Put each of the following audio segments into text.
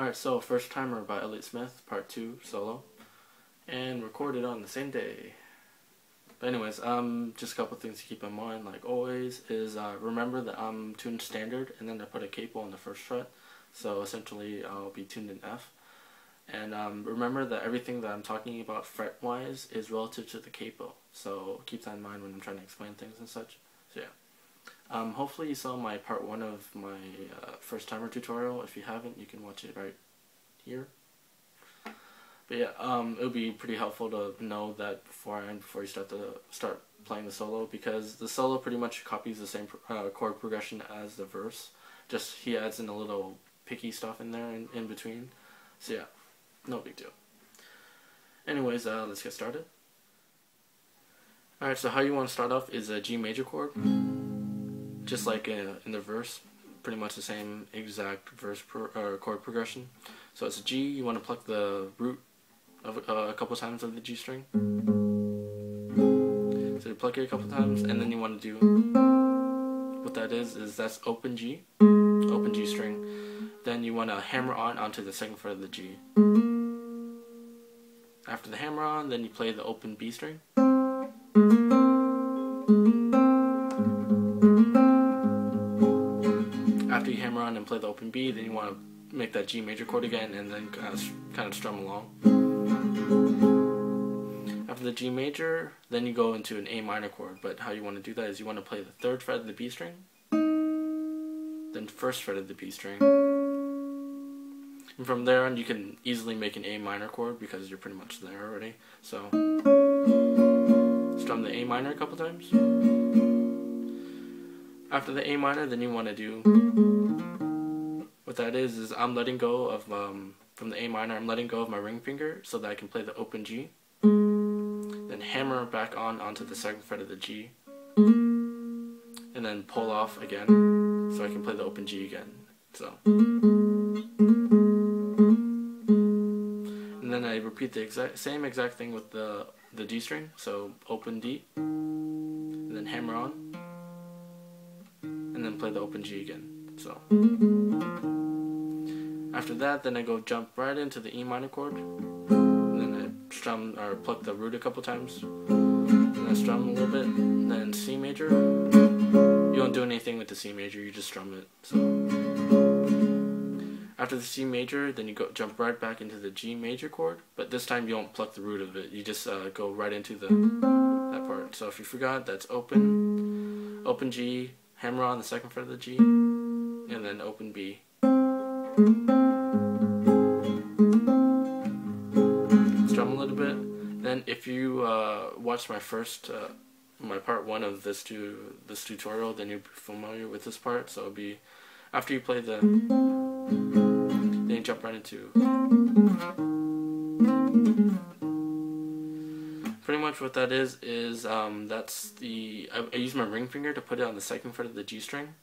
Alright, so First Timer by Elliott Smith, Part 2, solo, and recorded on the same day. But anyways, just a couple things to keep in mind, like always, is remember that I'm tuned standard, and then I put a capo on the first fret, so essentially I'll be tuned in F. And remember that everything that I'm talking about fret-wise is relative to the capo, so keep that in mind when I'm trying to explain things and such. So yeah. Hopefully you saw my part 1 of my First Timer tutorial. If you haven't, you can watch it right here. But yeah, it would be pretty helpful to know that beforehand before you start playing the solo, because the solo pretty much copies the same chord progression as the verse. Just he adds in a little picky stuff in there in between. So yeah, no big deal. Anyways, let's get started. Alright, so how you want to start off is a G major chord. Just like in the verse, pretty much the same exact verse chord progression. So it's a G, you want to pluck the root of a couple times of the G string. So you pluck it a couple times, and then you want to do, what that is that's open G string. Then you want to hammer onto the second fret of the G. After the hammer on, then you play the open B string. After you hammer on and play the open B, then you want to make that G major chord again and then kind of strum along. After the G major, then you go into an A minor chord, but how you want to do that is you want to play the 3rd fret of the B string, then 1st fret of the B string, and from there on you can easily make an A minor chord because you're pretty much there already. So strum the A minor a couple times. After the A minor, then you want to do, what that is I'm letting go of, from the A minor, I'm letting go of my ring finger so that I can play the open G. Then hammer back onto the 2nd fret of the G. And then pull off again so I can play the open G again. So. And then I repeat the same exact thing with the D string. So open D. And then hammer on. And then play the open G again. So after that, then I go jump right into the E minor chord, and then I strum or pluck the root a couple times, and then strum a little bit, and then C major. You don't do anything with the C major, you just strum it. So after the C major, then you jump right back into the G major chord, but this time you don't pluck the root of it, you just go right into that part. So if you forgot, that's open G, hammer on the 2nd fret of the G, and then open B. Strum a little bit. Then if you watch my my part 1 of this tutorial, then you'll be familiar with this part. So it'll be after you play then you jump right into. Pretty much what that is that's I use my ring finger to put it on the 2nd fret of the G string.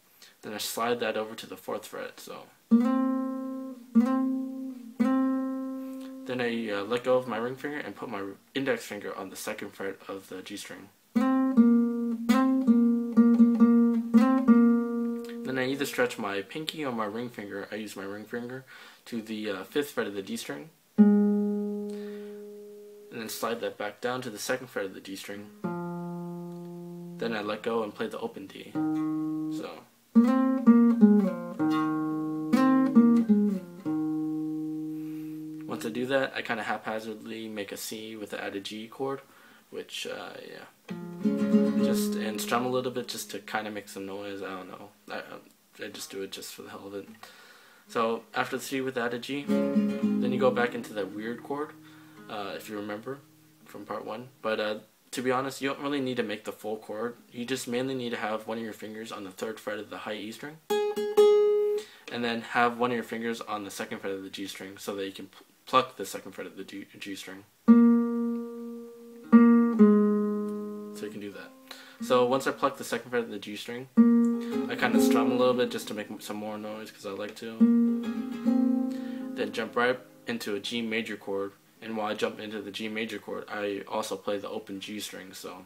Then I slide that over to the 4th fret. So then I let go of my ring finger and put my index finger on the 2nd fret of the G string. Then I either stretch my pinky or my ring finger. I use my ring finger to the 5th fret of the D string, and then slide that back down to the 2nd fret of the D string. Then I let go and play the open D. So. Once I do that, I kind of haphazardly make a C with the added G chord, which, yeah. And strum a little bit just to kind of make some noise, I don't know. I just do it just for the hell of it. So after the C with the added G, then you go back into that weird chord, if you remember from part 1. But to be honest, you don't really need to make the full chord. You just mainly need to have one of your fingers on the 3rd fret of the high E string, and then have one of your fingers on the 2nd fret of the G string so that you can pluck the 2nd fret of the G string. So you can do that. So once I pluck the 2nd fret of the G string, I kind of strum a little bit just to make some more noise because I like to. Then jump right into a G major chord, and while I jump into the G major chord, I also play the open G string. So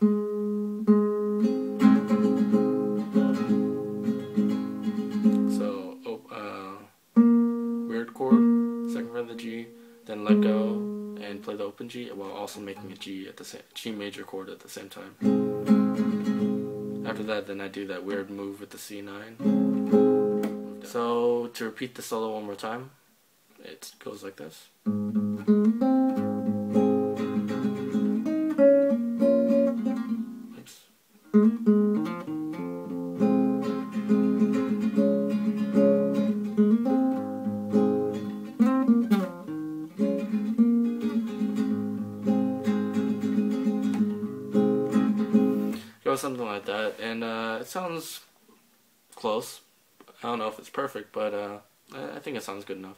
weird chord. 7 G while also making a G major chord at the same time. After that, then I do that weird move with the C9. So to repeat the solo one more time, it goes like this. Oops. Goes something like that, and it sounds close. I don't know if it's perfect, but I think it sounds good enough.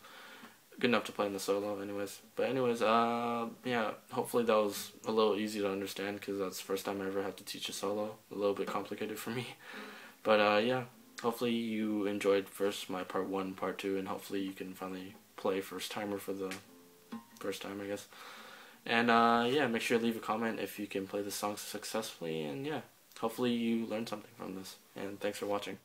Good enough to play in the solo, anyways. But anyways, yeah, hopefully that was a little easy to understand, because that's the first time I ever had to teach a solo. A little bit complicated for me. But yeah, hopefully you enjoyed my part 1, part 2, and hopefully you can finally play first timer for the first time, I guess. And yeah, make sure to leave a comment if you can play the song successfully, and yeah, hopefully you learned something from this. And thanks for watching.